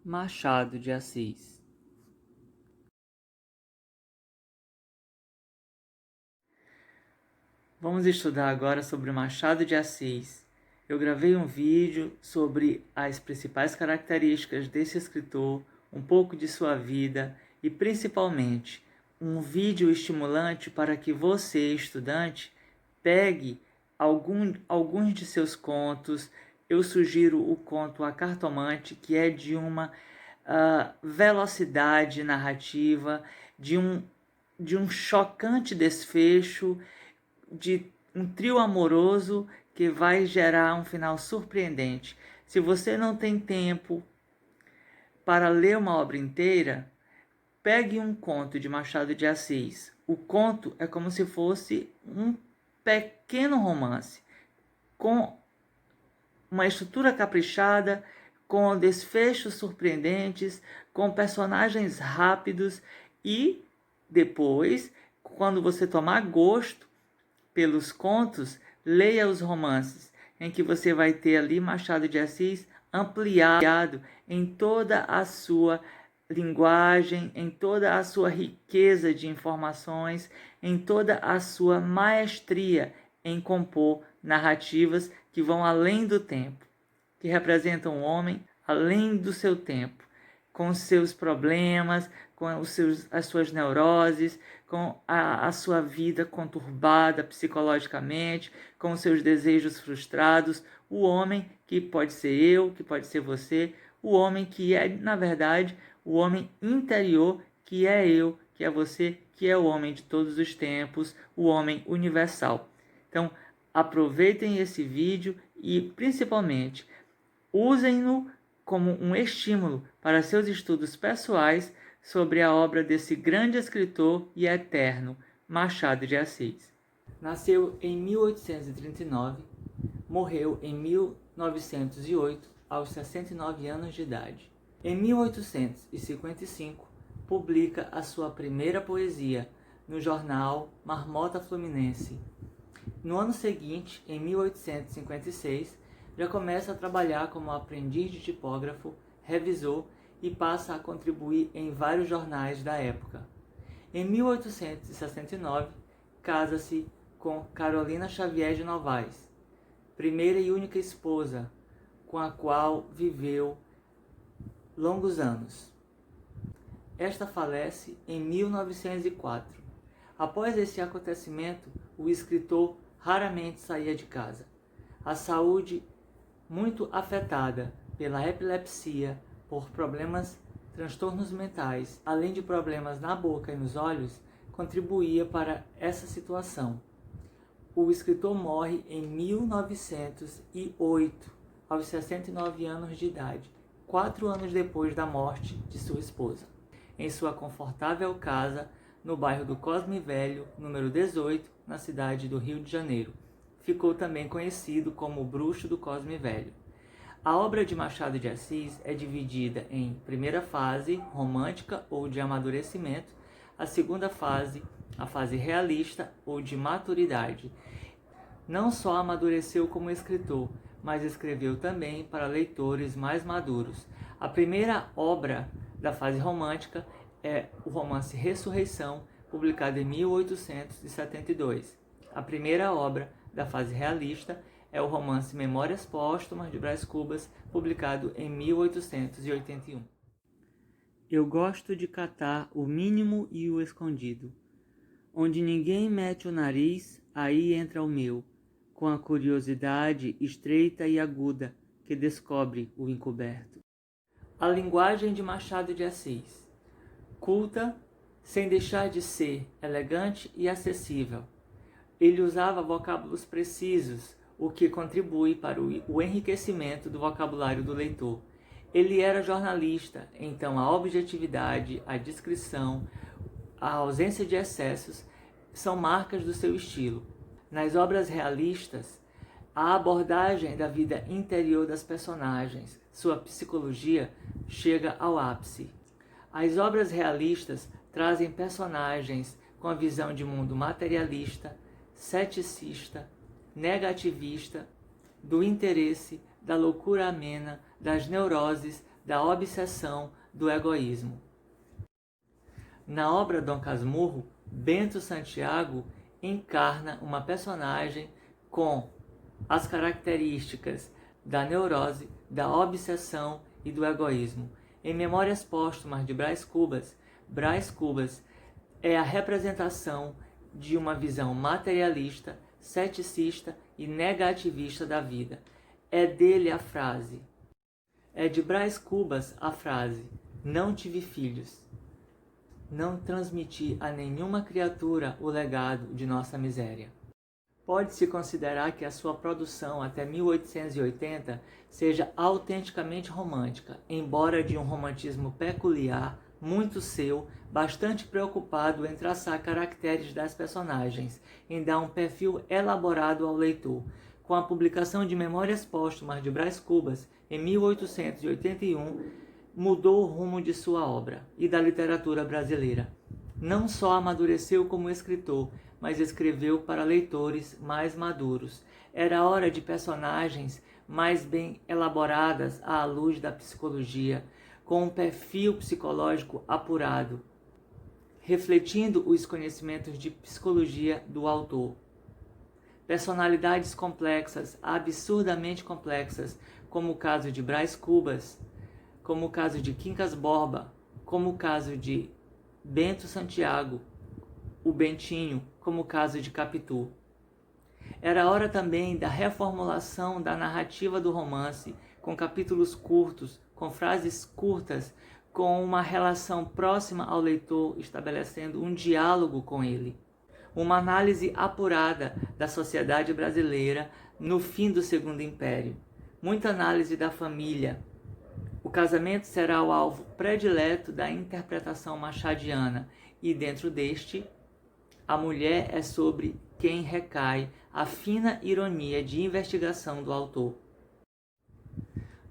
Machado de Assis. Vamos estudar agora sobre Machado de Assis. Eu gravei um vídeo sobre as principais características desse escritor, um pouco de sua vida e, principalmente, um vídeo estimulante para que você, estudante, pegue alguns de seus contos. Eu sugiro o conto A Cartomante, que é de uma velocidade narrativa, de um chocante desfecho, de um trio amoroso que vai gerar um final surpreendente. Se você não tem tempo para ler uma obra inteira, pegue um conto de Machado de Assis. O conto é como se fosse um pequeno romance, com uma estrutura caprichada, com desfechos surpreendentes, com personagens rápidos e depois, quando você tomar gosto pelos contos, leia os romances, em que você vai ter ali Machado de Assis ampliado em toda a sua linguagem, em toda a sua riqueza de informações, em toda a sua maestria em compor narrativas que vão além do tempo, que representam o homem além do seu tempo, com os seus problemas, com as suas neuroses, com a sua vida conturbada psicologicamente, com os seus desejos frustrados, o homem que pode ser eu, que pode ser você, o homem que é, na verdade, o homem interior, que é eu, que é você, que é o homem de todos os tempos, o homem universal. Então, aproveitem esse vídeo e, principalmente, usem-no como um estímulo para seus estudos pessoais sobre a obra desse grande escritor e eterno Machado de Assis. Nasceu em 1839, morreu em 1908, aos 69 anos de idade. Em 1855, publica a sua primeira poesia no jornal Marmota Fluminense. No ano seguinte, em 1856, já começa a trabalhar como aprendiz de tipógrafo, revisor e passa a contribuir em vários jornais da época. Em 1869, casa-se com Carolina Xavier de Novaes, primeira e única esposa, com a qual viveu longos anos. Esta falece em 1904. Após esse acontecimento, o escritor raramente saía de casa. A saúde, muito afetada pela epilepsia, por transtornos mentais, além de problemas na boca e nos olhos, contribuía para essa situação. O escritor morre em 1908, aos 69 anos de idade, 4 anos depois da morte de sua esposa, em sua confortável casa no bairro do Cosme Velho, número 18, na cidade do Rio de Janeiro. Ficou também conhecido como o Bruxo do Cosme Velho. A obra de Machado de Assis é dividida em primeira fase, romântica ou de amadurecimento, a segunda fase, a fase realista ou de maturidade. Não só amadureceu como escritor, mas escreveu também para leitores mais maduros. A primeira obra da fase romântica é o romance Ressurreição, publicado em 1872. A primeira obra da fase realista é o romance Memórias Póstumas de Brás Cubas, publicado em 1881. Eu gosto de catar o mínimo e o escondido. Onde ninguém mete o nariz, aí entra o meu, com a curiosidade estreita e aguda que descobre o encoberto. A linguagem de Machado de Assis. Culta, sem deixar de ser elegante e acessível. Ele usava vocábulos precisos, o que contribui para o enriquecimento do vocabulário do leitor. Ele era jornalista, então a objetividade, a discrição, a ausência de excessos são marcas do seu estilo. Nas obras realistas, a abordagem da vida interior das personagens, sua psicologia, chega ao ápice. As obras realistas trazem personagens com a visão de mundo materialista, ceticista, negativista, do interesse, da loucura amena, das neuroses, da obsessão, do egoísmo. Na obra Dom Casmurro, Bento Santiago encarna uma personagem com as características da neurose, da obsessão e do egoísmo. Em Memórias Póstumas de Brás Cubas é a representação de uma visão materialista, ceticista e negativista da vida. É dele a frase. É de Brás Cubas a frase: não tive filhos. Não transmiti a nenhuma criatura o legado de nossa miséria. Pode-se considerar que a sua produção até 1880 seja autenticamente romântica, embora de um romantismo peculiar, muito seu, bastante preocupado em traçar caracteres das personagens, em dar um perfil elaborado ao leitor. Com a publicação de Memórias Póstumas de Brás Cubas, em 1881, mudou o rumo de sua obra e da literatura brasileira. Não só amadureceu como escritor, mas escreveu para leitores mais maduros. Era hora de personagens mais bem elaboradas à luz da psicologia, com um perfil psicológico apurado, refletindo os conhecimentos de psicologia do autor. Personalidades complexas, absurdamente complexas, como o caso de Brás Cubas, como o caso de Quincas Borba, como o caso de Bento Santiago, o Bentinho, como o caso de Capitu. Era hora também da reformulação da narrativa do romance, com capítulos curtos, com frases curtas, com uma relação próxima ao leitor, estabelecendo um diálogo com ele. Uma análise apurada da sociedade brasileira no fim do Segundo Império. Muita análise da família. O casamento será o alvo predileto da interpretação machadiana e, dentro deste, a mulher é sobre quem recai a fina ironia de investigação do autor.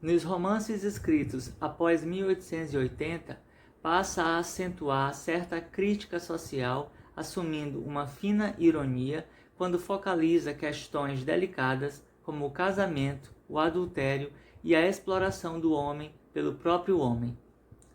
Nos romances escritos após 1880, passa a acentuar certa crítica social, assumindo uma fina ironia quando focaliza questões delicadas como o casamento, o adultério e a exploração do homem pelo próprio homem.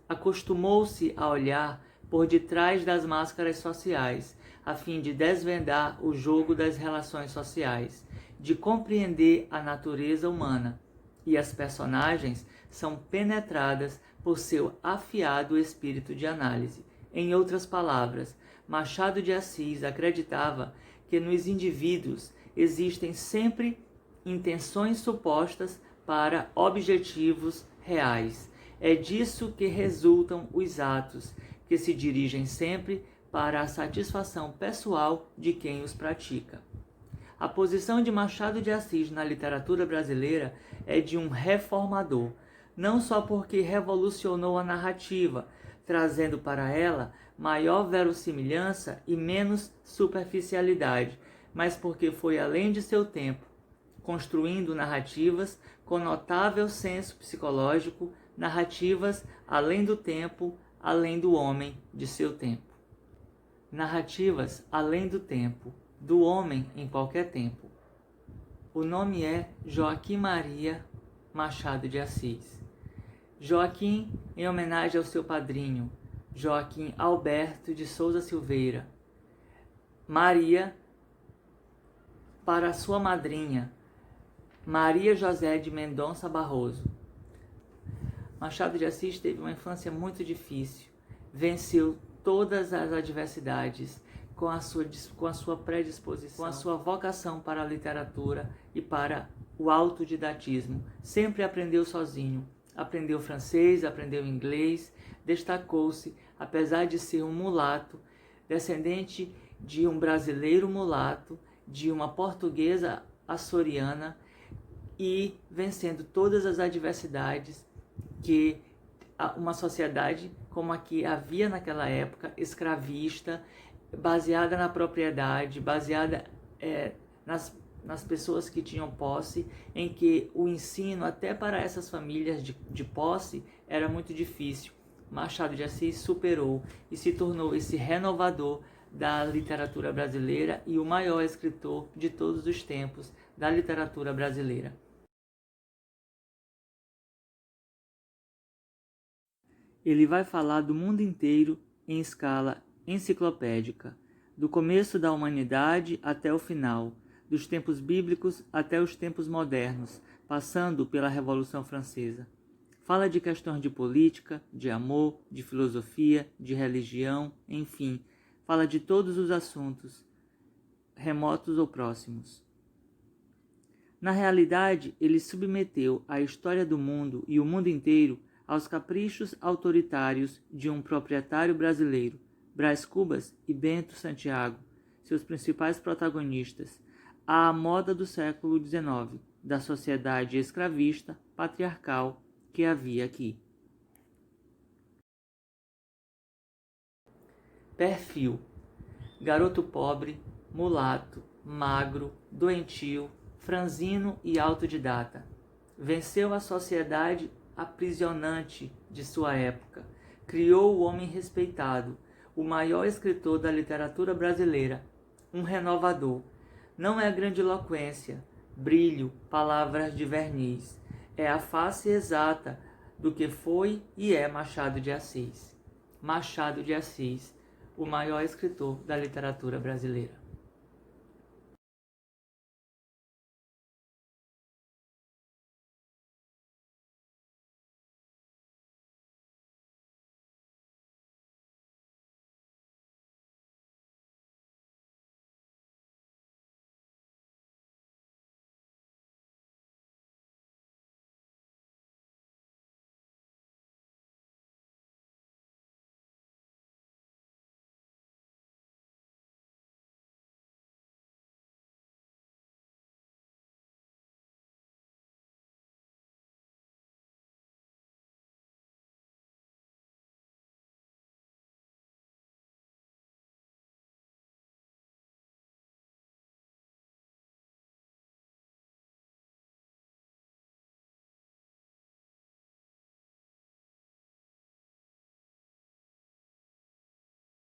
Acostumou-se a olhar por detrás das máscaras sociais, a fim de desvendar o jogo das relações sociais, de compreender a natureza humana, e as personagens são penetradas por seu afiado espírito de análise. Em outras palavras, Machado de Assis acreditava que nos indivíduos existem sempre intenções supostas para objetivos reais. É disso que resultam os atos, que se dirigem sempre para a satisfação pessoal de quem os pratica. A posição de Machado de Assis na literatura brasileira é de um reformador, não só porque revolucionou a narrativa, trazendo para ela maior verossimilhança e menos superficialidade, mas porque foi além de seu tempo, construindo narrativas com notável senso psicológico, narrativas além do tempo, além do homem de seu tempo. Narrativas além do tempo, do homem em qualquer tempo. O nome é Joaquim Maria Machado de Assis. Joaquim em homenagem ao seu padrinho, Joaquim Alberto de Souza Silveira. Maria para a sua madrinha, Maria José de Mendonça Barroso. Machado de Assis teve uma infância muito difícil, venceu todas as adversidades com a sua predisposição, com a sua vocação para a literatura e para o autodidatismo. Sempre aprendeu sozinho, aprendeu francês, aprendeu inglês, destacou-se, apesar de ser um mulato, descendente de um brasileiro mulato, de uma portuguesa açoriana, e vencendo todas as adversidades que uma sociedade como a que havia naquela época, escravista, baseada na propriedade, baseada nas pessoas que tinham posse, em que o ensino até para essas famílias de posse era muito difícil. Machado de Assis superou e se tornou esse renovador da literatura brasileira e o maior escritor de todos os tempos da literatura brasileira. Ele vai falar do mundo inteiro em escala enciclopédica, do começo da humanidade até o final, dos tempos bíblicos até os tempos modernos, passando pela Revolução Francesa. Fala de questões de política, de amor, de filosofia, de religião, enfim, fala de todos os assuntos, remotos ou próximos. Na realidade, ele submeteu a história do mundo e o mundo inteiro aos caprichos autoritários de um proprietário brasileiro, Brás Cubas e Bento Santiago, seus principais protagonistas, à moda do século XIX, da sociedade escravista, patriarcal que havia aqui. Perfil: garoto pobre, mulato, magro, doentio, franzino e autodidata. Venceu a sociedade aprisionante de sua época. Criou o homem respeitado, o maior escritor da literatura brasileira, um renovador. Não é grandiloquência, brilho, palavras de verniz. É a face exata do que foi e é Machado de Assis. Machado de Assis, o maior escritor da literatura brasileira.